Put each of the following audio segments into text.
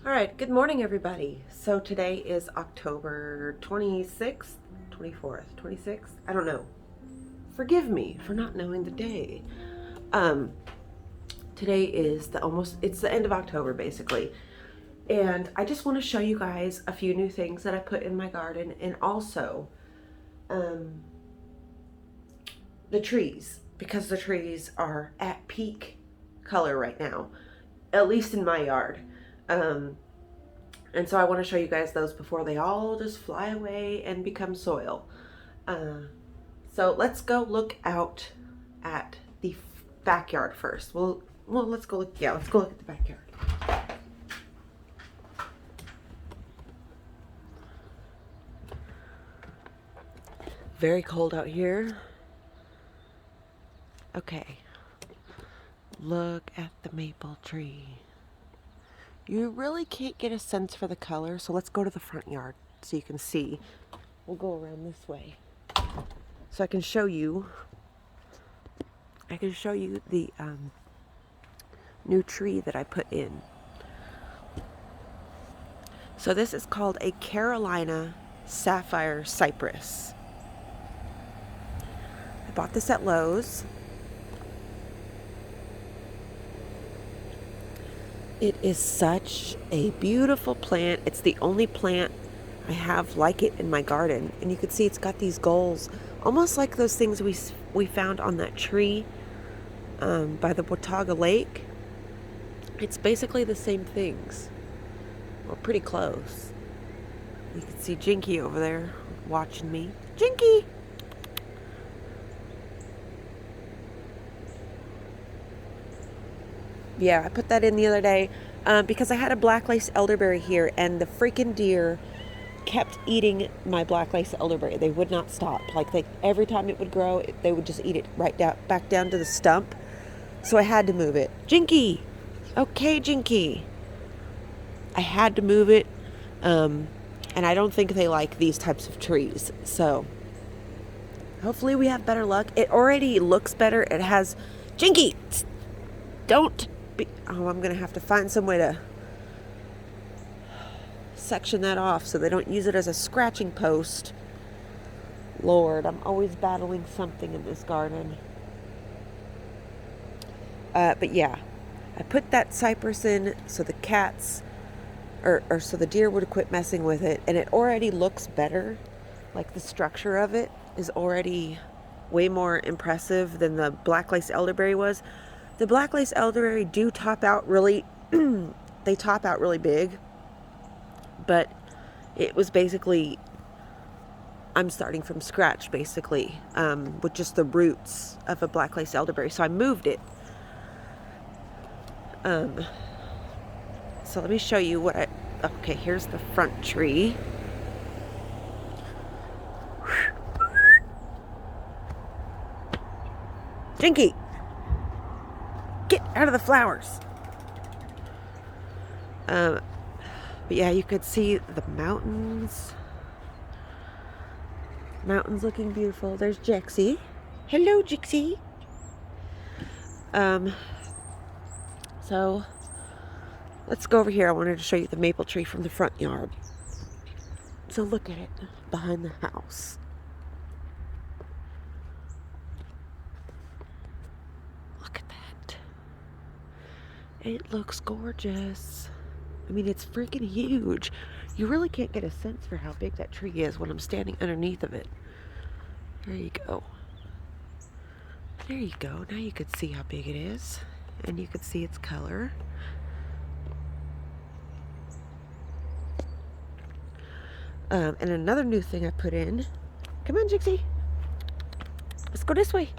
All right, good morning, everybody. So today is October 26th, 24th, 26th. I don't know. Forgive me for not knowing the day. Um, Today is it's the end of October basically. And I just want to show you guys a few new things that I put in my garden and also um, the trees because the trees are at peak color right now, at least in my yard. Um, And so I want to show you guys those before they all just fly away and become soil. Uh, so let's go look out at the backyard first. Well, let's go look. Yeah, let's go look at the backyard. Very cold out here. Okay, look at the maple tree. You really can't get a sense for the color, so let's go to the front yard so you can see. We'll go around this way so I can show you. The new tree that I put in. So this is called a Carolina Sapphire Cypress. I bought this at Lowe's. It is such a beautiful plant. It's the only plant I have like it in my garden. And you can see it's got these goals, almost like those things we found on that tree by the Watauga Lake. It's basically the same things. Well, pretty close. You can see Jinky over there watching me. Jinky! Yeah, I put that in the other day because I had a black lace elderberry here, and the freaking deer kept eating my black lace elderberry. They would not stop. Every time it would grow, they would just eat it right down, back down to the stump. So I had to move it. Jinky! Okay, Jinky. I had to move it, and I don't think they like these types of trees. So hopefully we have better luck. It already looks better. It has... Jinky! Don't... I'm going to have to find some way to section that off so they don't use it as a scratching post. Lord, I'm always battling something in this garden. But yeah, I put that cypress in so the cats, or so the deer would quit messing with it, and it already looks better. Like the structure of it is already way more impressive than the black lace elderberry was. The black lace elderberry do top out really, they top out really big, but it was basically, I'm starting from scratch basically, with just the roots of a black lace elderberry. So I moved it. So let me show you okay, here's the front tree. Jinky! Get out of the flowers. But yeah, you could see the mountains. Mountains looking beautiful. There's Jexie. Hello, Jexie. So let's go over here. I wanted to show you the maple tree from the front yard. So look at it behind the house. Look at that. It looks gorgeous. I mean, it's freaking huge. You really can't get a sense for how big that tree is when I'm standing underneath of it. There you go. There you go. Now you can see how big it is. And you can see its color. And another new thing I put in. Come on, Jixie. Let's go this way.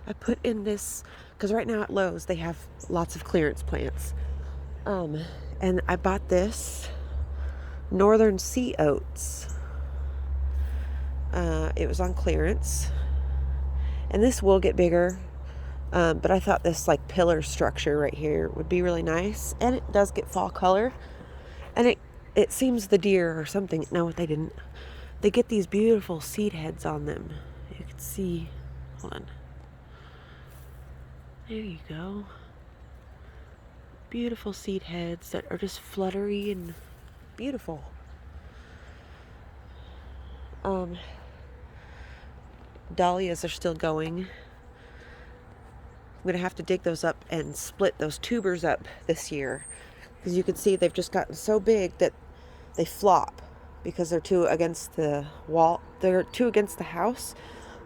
I put in this, because right now at Lowe's they have lots of clearance plants. And I bought this Northern Sea Oats. It was on clearance. And this will get bigger. But I thought this pillar structure right here would be really nice. And it does get fall color. And it seems the deer or something, no, they didn't. They get these beautiful seed heads on them. You can see, hold on. There you go. Beautiful seed heads that are just fluttery and beautiful. Dahlias are still going. I'm going to have to dig those up and split those tubers up this year. Because you can see they've just gotten so big that they flop because they're too against the wall. They're too against the house.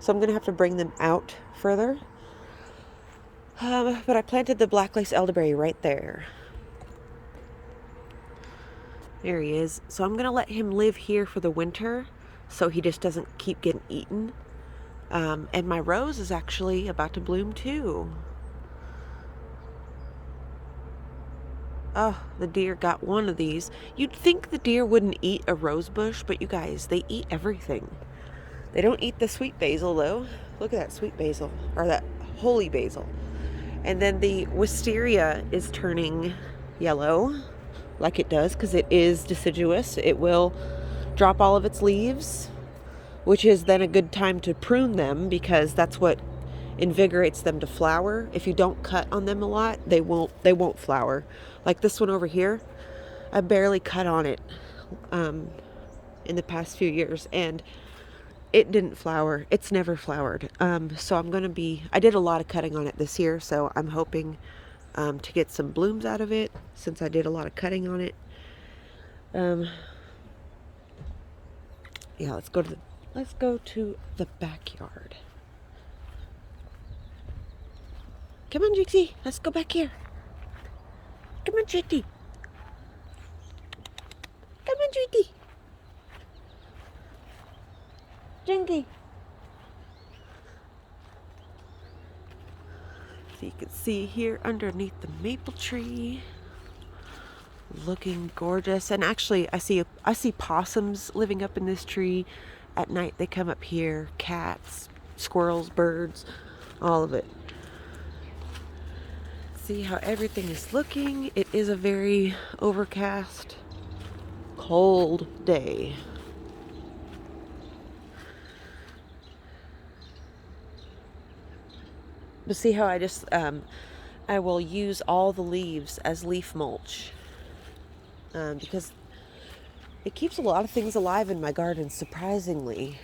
So I'm going to have to bring them out further. But I planted the black lace elderberry right there. There he is. So I'm going to let him live here for the winter so he just doesn't keep getting eaten. And my rose is actually about to bloom too. Oh, the deer got one of these. You'd think the deer wouldn't eat a rose bush, but you guys, they eat everything. They don't eat the sweet basil though. Look at that sweet basil, or that holy basil. And then the wisteria is turning yellow, like it does, because it is deciduous. It will drop all of its leaves, which is then a good time to prune them, because that's what invigorates them to flower. If you don't cut on them a lot, they won't flower. Like this one over here, I barely cut on it in the past few years, and it didn't flower. It's never flowered. So I did a lot of cutting on it this year, so I'm hoping to get some blooms out of it since I did a lot of cutting on it. Yeah, let's go to the backyard. Come on, Trixie. Let's go back here. Come on, Trixie. Come on, Trixie. Jinky. So you can see here underneath the maple tree, looking gorgeous. And actually, I see possums living up in this tree. At night, they come up here. Cats, squirrels, birds, all of it. See how everything is looking. It is a very overcast, cold day. But see how I will use all the leaves as leaf mulch, because it keeps a lot of things alive in my garden, surprisingly.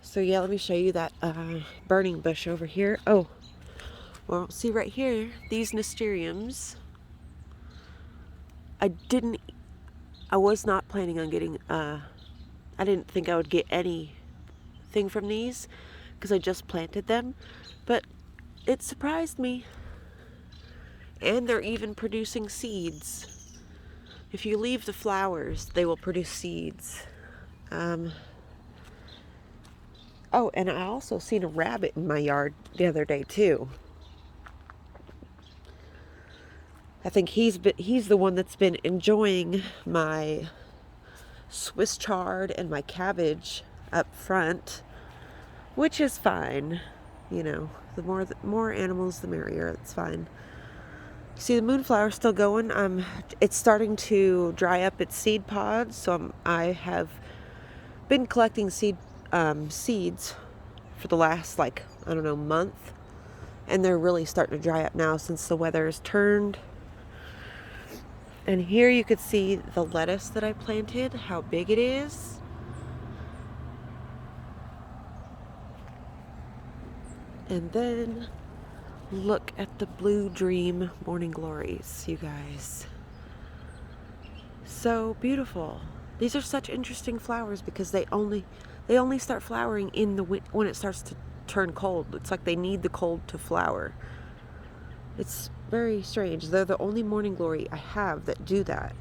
So yeah, let me show you that burning bush over here. Oh, well, see right here, these nasturtiums. I was not planning on getting, I didn't think I would get anything from these because I just planted them, but it surprised me. And they're even producing seeds. If you leave the flowers, they will produce seeds. Oh, and I also seen a rabbit in my yard the other day too. I think he's the one that's been enjoying my Swiss chard and my cabbage up front, which is fine. You know, the more animals, the merrier. It's fine. See the moonflower's still going. It's starting to dry up its seed pods, so I have been collecting seeds for the last month, and they're really starting to dry up now since the weather has turned. And here you could see the lettuce that I planted, how big it is. And then look at the Blue Dream Morning Glories, you guys. So beautiful. These are such interesting flowers because they only start flowering when it starts to turn cold. It's like they need the cold to flower. It's very strange. They're the only morning glory I have that do that.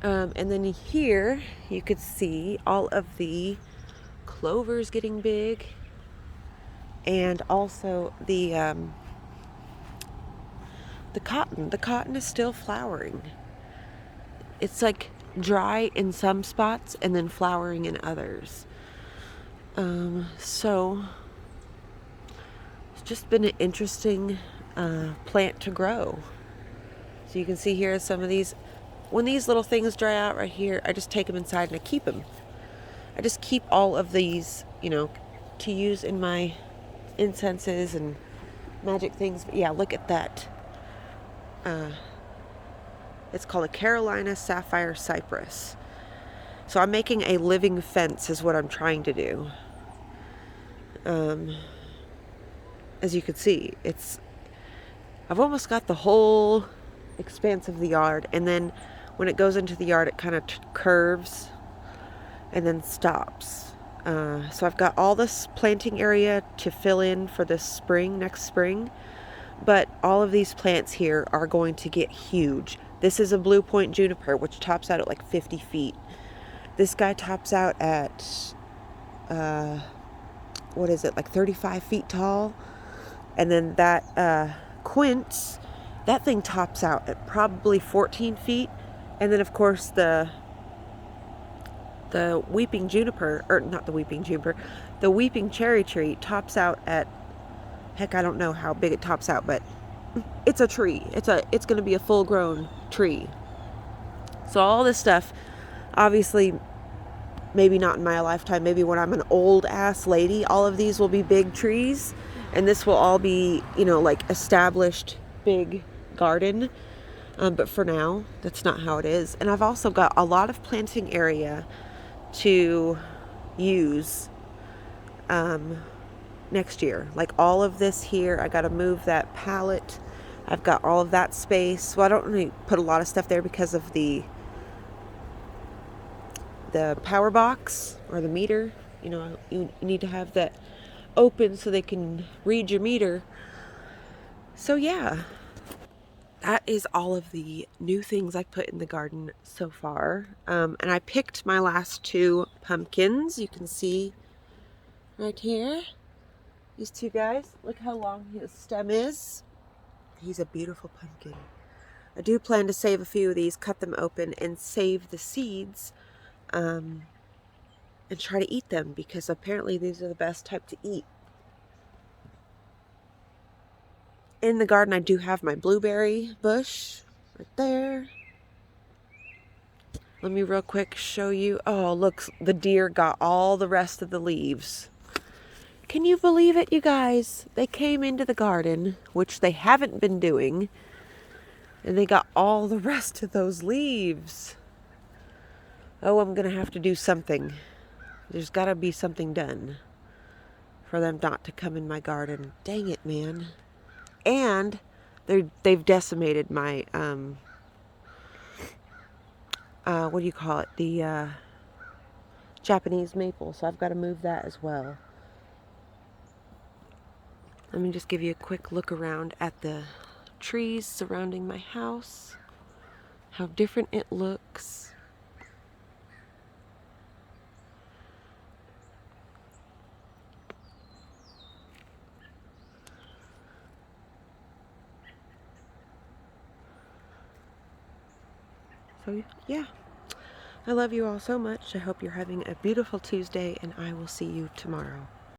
And then here you could see all of the clovers getting big, and also the cotton. The cotton is still flowering. It's like dry in some spots and then flowering in others. So it's just been an interesting plant to grow. So you can see here some of these. When these little things dry out right here, I just take them inside and I keep them. I just keep all of these, to use in my incenses and magic things. But yeah, look at that. It's called a Carolina Sapphire Cypress. So I'm making a living fence is what I'm trying to do. As you can see, I've almost got the whole expanse of the yard, and then when it goes into the yard it kind of curves and then stops. So I've got all this planting area to fill in for this spring, next spring, but all of these plants here are going to get huge. This is a blue point juniper, which tops out at like 50 feet. This guy tops out at what is it, like 35 feet tall. And then that quince, that thing tops out at probably 14 feet. And then of course the weeping juniper, or not the weeping juniper, the weeping cherry tree tops out at, heck, I don't know how big it tops out, but it's a tree. It's going to be a full grown tree. So all this stuff, obviously, maybe not in my lifetime, maybe when I'm an old ass lady, all of these will be big trees, and this will all be, like established big garden. But for now, that's not how it is. And I've also got a lot of planting area to use next year. Like all of this here, I got to move that pallet. I've got all of that space. Well, I don't really put a lot of stuff there because of the power box or the meter. You need to have that open so they can read your meter. So yeah, that is all of the new things I put in the garden so far. And I picked my last 2 pumpkins. You can see right here, these 2 guys. Look how long his stem is. He's a beautiful pumpkin. I do plan to save a few of these, cut them open, and save the seeds, and try to eat them, because apparently these are the best type to eat. In the garden I do have my blueberry bush right there. Let me real quick show you. Oh, look, the deer got all the rest of the leaves. Can you believe it, you guys? They came into the garden, which they haven't been doing, and they got all the rest of those leaves. Oh, I'm gonna have to do something. There's gotta be something done for them not to come in my garden. Dang it, man. And they've decimated my, what do you call it? The Japanese maple. So I've got to move that as well. Let me just give you a quick look around at the trees surrounding my house. How different it looks. So, yeah. I love you all so much. I hope you're having a beautiful Tuesday, and I will see you tomorrow.